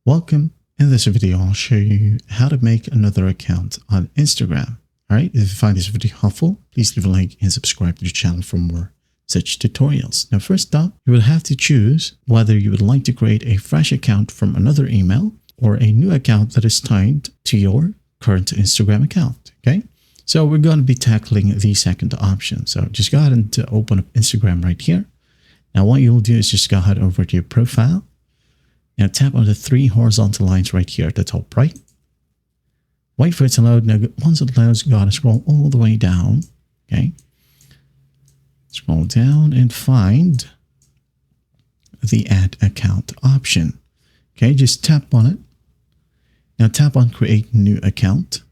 Welcome. In this video, I'll show you how to make another account on Instagram. All right. If you find this video helpful, please leave a like and subscribe to the channel for more such tutorials. Now, first up, you will have to choose whether you would like to create a fresh account from another email or a new account that is tied to your current Instagram account. Okay. So we're going to be tackling the second option. So just go ahead and open up Instagram right here. Now, what you'll do is just go ahead over to your profile. Now tap on the three horizontal lines right here at the top right. Wait for it to load. Now once it loads, you gotta scroll all the way down. Okay. Scroll down and find the add account option. Okay, just tap on it. Now tap on create new account.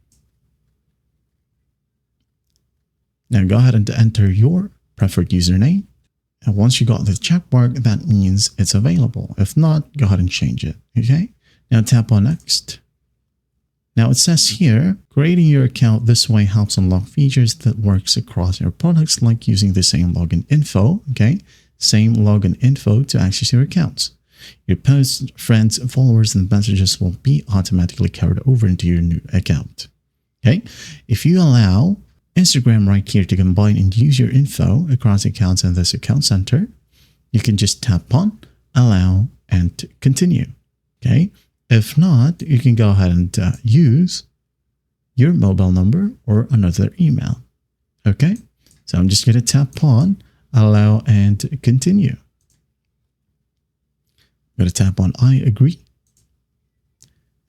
Now go ahead and enter your preferred username. And once you got the check mark, that means it's available. If not, go ahead and change it. Okay. Now tap on next. Now it says here, creating your account this way helps unlock features that works across your products, like using the same login info. Okay. Same login info to access your accounts. Your posts, friends, followers, and messages will be automatically carried over into your new account. Okay. If you allow Instagram right here to combine and use your info across accounts in this account center, you can just tap on allow and continue. Okay. If not, you can go ahead and use your mobile number or another email. Okay. So I'm just going to tap on allow and continue. I'm going to tap on I agree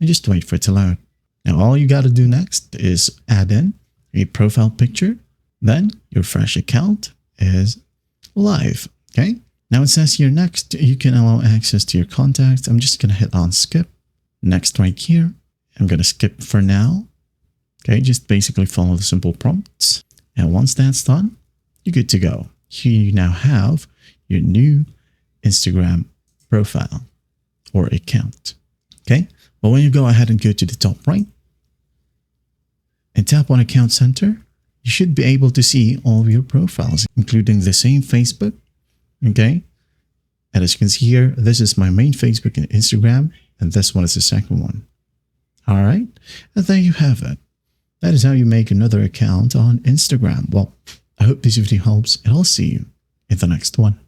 and just wait for it to load. Now, all you got to do next is add in a profile picture, then your fresh account is live. Okay. Now it says here next, you can allow access to your contacts. I'm just going to hit on skip. Next right here, I'm going to skip for now. Okay. Just basically follow the simple prompts. And once that's done, you're good to go. Here you now have your new Instagram profile or account. Okay. But when you go ahead and go to the top right, and tap on Account Center, you should be able to see all of your profiles, including the same Facebook. Okay. And as you can see here, this is my main Facebook and Instagram, and this one is the second one. All right. And there you have it. That is how you make another account on Instagram. Well, I hope this video helps, and I'll see you in the next one.